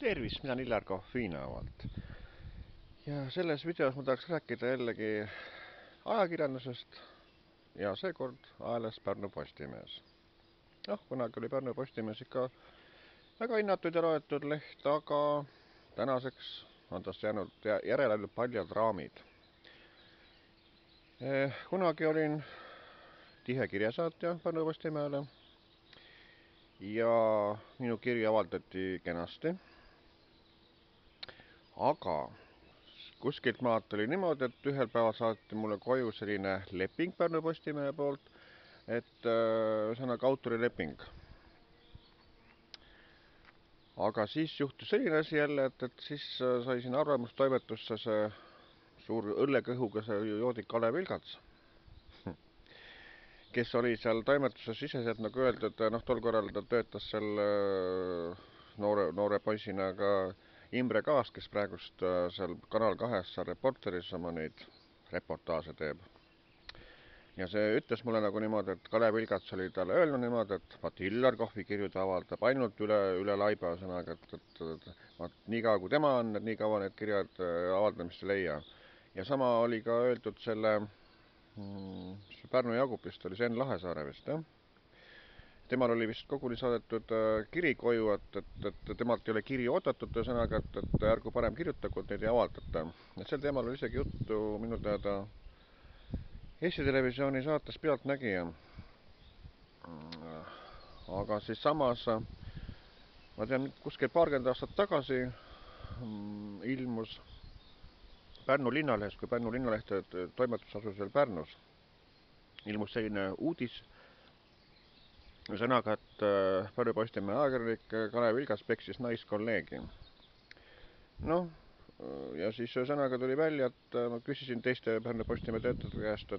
Tervist, mina Illar Kohvinavalt. Ja selles videos ma tahaks rääkida jällegi ajakirjandusest ja seekord ajalehest Pärnu Postimees. Kunagi oli Pärnu Postimees ikka väga hinnatud ja loetud leht, aga tänaseks on tast jäänud järele ainult paljad raamid. Kunagi olin tihe kirjasaatja Pärnu Postimehele ja minu kiri avaldati kenasti, aga kuskilt maalt oli niimoodi, et ühel päeval saati mulle koju selline leping Pärnu Postimehe poolt, et ühesõnaga autorileping. Aga siis juhtus selline asi jälle, et siis sai siin arvamustoimetusse see suur õllekõhuga see joodik Kalev Ilgats, kes oli seal toimetuses siseselt, nagu öeldud, tol korral ta töötas seal noore poisina ka Imre Kaas, kes praegust seal Kanal 2 Reporteris oma neid reportaaže teeb. Ja see ütles mulle nagu niimoodi, et Kalev Ilgats oli talle öelnud niimoodi, et vaat Illar Kohvi-kirju ta avaldab ainult üle laiba, ühesõnaga, et nii kaua kui tema on, et nii kaua need kirjad avaldamist ei leia. Ja sama oli ka öeldud selle Pärnu Jagupist, oli Sven Lahesaare vist, jah? Temal oli vist koguni saadetud kiri koju, et temalt ei ole kiri oodatud, ühesõnaga, et ärgu parem kirjutagu, et neid ei avaldata. Sel teemal oli isegi juttu minu teada Eesti Televisiooni saates Pealtnägija. Aga siis samas, ma tean, kuskil paarkümmend aastat tagasi ilmus Pärnu linnalehes, kui Pärnu linnalehte toimetus asus veel Pärnus, ilmus selline uudis, ühesõnaga, et Pärnu Postimehe ajakirjanik Kalev Ilgats peksis naiskolleegi. Ja siis ühesõnaga tuli välja, et ma küsisin teiste Pärnu Postimehe töötajate käest,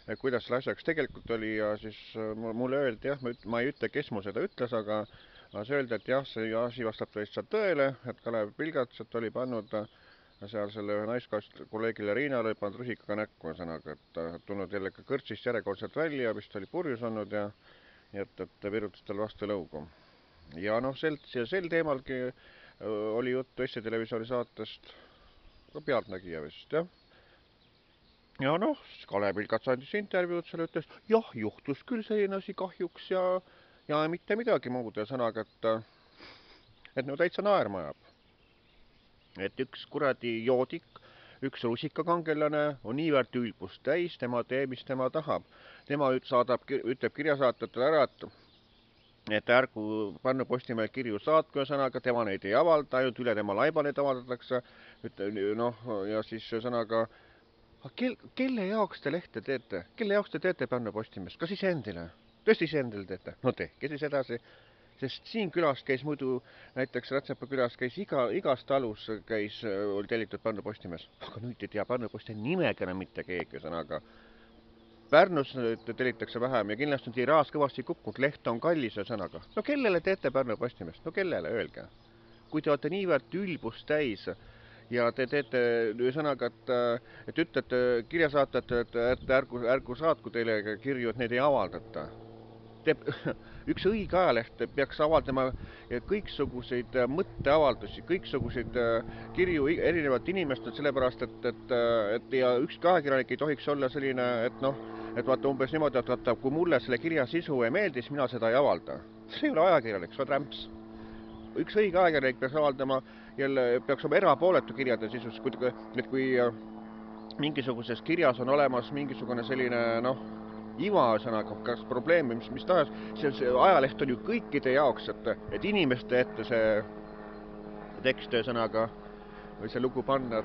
et kuidas selle asjaks tegelikult oli, ja siis mulle öeldi, jah, ma ei ütle, kes mu seda ütles, aga see öeldi, et jah, see asi vastab lihtsalt tõele, et Kalev Ilgats oli pannud seal selle naiskolleegile Riinale oli pannud rusikaga näkku, ühesõnaga, et tulnud jälle kõrtsist järjekordselt välja, vist oli purjus olnud ja et virutas tal vastu lõugu. Ja sel teemalgi oli juttu Eesti Televisiooni saatest, ka Pealtnägija vist, jah. Ja Kalev Ilgats andis intervjuud, selle ütles, jah, juhtus küll selline asi kahjuks ja mitte midagi muud, ühesõnaga, et no täitsa naerma ajab. Et üks kuradi joodik, üks rusikakangelane on niivõrd ülbust täis, tema teeb, mis tema tahab. Tema ütleb kirjasaatjatele ära, et ärgu Pärnu Postimehe kirju saatku, ühesõnaga, tema neid ei avalda, ainult üle tema laiba neid avaldatakse. Ja siis ühesõnaga, kelle jaoks te lehte teete? Kelle jaoks te teete Pärnu Postimeest? Kas iseendile? Tõesti iseendile teete? No tehke siis edasi. Sest siin külas käis muidu, näiteks Rätsepa külas käis igas talus oli tellitud Pärnu Postimees. Aga nüüd ei tea Pärnu Postimehe nimega enam mitte keegi, ühesõnaga. Pärnus tellitakse vähem ja kindlasti on tiraas kõvasti kukkunud, leht on kallis, ühesõnaga. No kellele teete Pärnu Postimeest? No kellele, öelge. Kui te olete niivõrd ülbust täis ja te teete ühesõnaga, et ütlete kirjasaatjatele, et ärgu saatku teile kirju, et neid ei avaldata. Üks õige ajaleht peaks avaldama kõiksuguseid mõtteavaldusi, kõiksuguseid kirju erinevat inimestelt, sellepärast, et ja ükski ajakirjanik ei tohiks olla selline, et vaata umbes niimoodi, et kui mulle selle kirja sisu ei meeldi, siis mina seda ei avalda. See ei ole ajakirjanik, see on rämps. Üks õige ajakirjanik peaks avaldama, jälle peaks oma erapooletu kirjade sisus, et kui mingisuguses kirjas on olemas mingisugune selline, iva, ühesõnaga, kas probleem, mis tahes, see ajaleht on ju kõikide jaoks, et inimeste ette see tekst, ühesõnaga, või see lugu panna,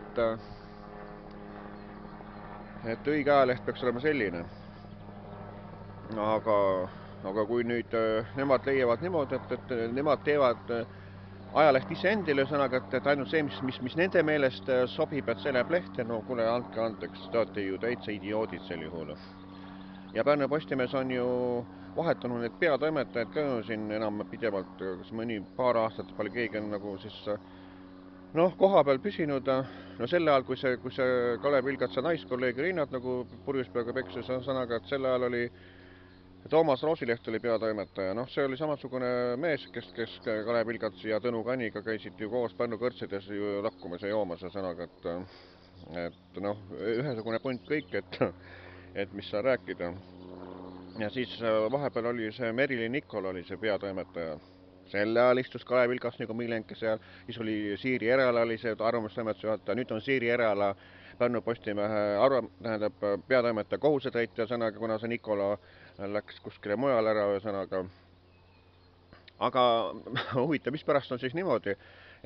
et õige ajaleht peaks olema selline. Aga kui nüüd nemad leiavad niimoodi, et nemad teevad ajalehti iseendile, ühesõnaga, et ainult see, mis nende meelest sobib, et see läheb lehte, no kuule, andke andeks, te olete ju täitsa idioodid sel juhul. Ja Pärnu Postimees on ju vahetanud need peatoimetajad ka siin enam pidevalt, kas mõni paar aastat palju keegi on nagu siis koha peal püsinud. No selle ajal, kui see Kalev Ilgatsa naiskolleegi Riinat nagu purjuspeaga peksis, ühesõnaga, et selle ajal oli Toomas Roosileht oli peatoimetaja, noh, see oli samasugune mees, kes Kalev Vilgats ja Tõnu Kaniga käisid ju koos Pärnu kõrtsides ju lakkumas ja joomas ja sõnaga, et noh, ühesugune punt kõik, et mis seal rääkida. Ja siis vahepeal oli see Merilin Nikol oli see peatoimetaja. Selle ajal istus Kalev Vilgas nagu Milenki seal, siis oli Siiri Erala oli see arvamustoimetuse juhataja, nüüd on Siiri Erala Pärnu Postimehe peatoimetaja kohusetäitja sõnaga, kuna see Nikola läks kuskile mujale ära ühesõnaga. Aga huvitav, mispärast on siis niimoodi,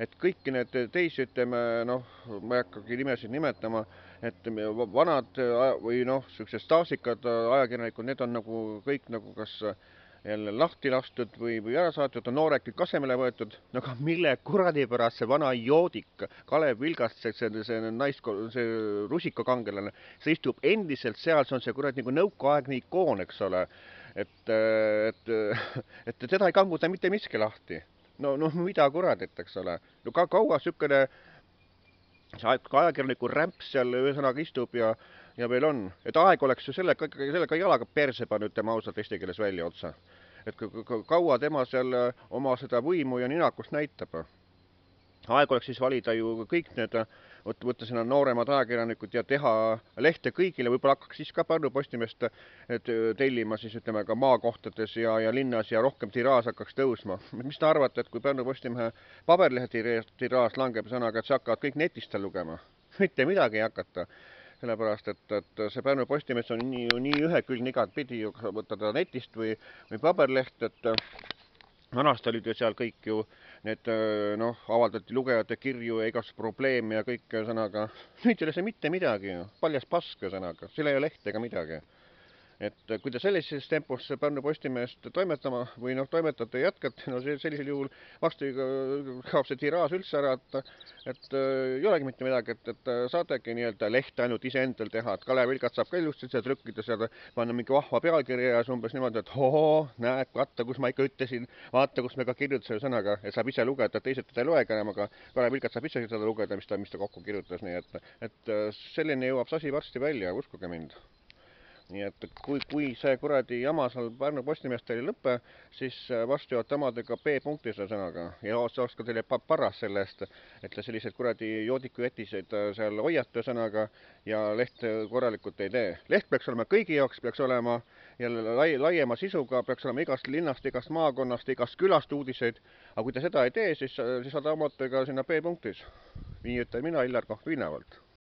et kõiki need teisi, ütleme, noh, ma ei hakkagi nimesid nimetama, et vanad või noh, sellised staasikad ajakirjanikud, need on nagu kõik nagu kas jälle lahti lastud või ära saatud, on noored kõik asemele võetud, no aga mille kuradi pärast see vana joodik Kalev Vilgast, see rusikakangelane, see istub endiselt seal, see on see kuradi nagu nõukaaegne ikoon, eks ole, et teda ei kanguta mitte miski lahti. No mida kuradit, eks ole. No kaua sükene ajakirjaniku rämps seal ühesõnaga istub ja veel on. Et aeg oleks ju sellega jalaga perse pannud tema ausalt eesti keeles välja otsa. Et kaua tema seal oma seda võimu ja ninakust näitab. Aeg oleks siis valida ju kõik need, võtta sinna nooremad ajakirjanikud ja teha lehte kõigile, võib-olla hakkaks siis ka Pärnu Postimeest tellima siis ütleme ka maakohtades ja linnas ja rohkem tiraaž hakkaks tõusma. Mis te arvate, et kui Pärnu Postimehe paberlehe tiraaž langeb sõnaga, et see hakkavad kõik netist lugema? Mitte midagi ei hakata. Sellepärast, et see Pärnu Postimees on nii ühekülgne igatpidi, võtta ta netist või paberleht, et vanast olid ju seal kõik ju need, noh, avaldati lugejate kirju ja igast probleeme ja kõik sõnaga. Nüüd ei ole see mitte midagi ju, paljas pask sõnaga, seal ei ole leht ega midagi. Et kui te sellises tempos Pärnu Postimeest toimetama või noh, toimetate ja jätkate, no sellisel juhul vastu kaob see tiraaž üldse ära, et ei olegi mitte midagi, et saategi nii-öelda lehte ainult iseendal teha, et Kalev Vilgats saab ka ilusti seda trükkida, seda panna mingi vahva pealkirja ja umbes niimoodi, et hohoo, näed, vaata, kus ma ikka ütlesin, vaata, kus me ka kirjutasime sõnaga, et saab ise lugeda, teised teda ei loegi enam, aga Kalev Vilgats saab ise seda lugeda, mis ta kokku kirjutas, nii et selline jõuab see asi varsti välja, uskuge mind. Nii et kui see kuradi jama seal Pärnu Postimeestel ei lõppe, siis vastu jõuavad tamadega B-punktis sõnaga ja oska teile parras selle eest, et te selliseid kuradi joodiku jätiseid seal hoiate sõnaga ja leht korralikult ei tee. Leht peaks olema kõigi jaoks, peaks olema jälle laiema sisuga, peaks olema igast linnast, igast maakonnast, igast külast uudiseid, aga kui te seda ei tee, siis saad omatega sinna B-punktis. Nii ütlen mina, Illar Kohv Viinavalt.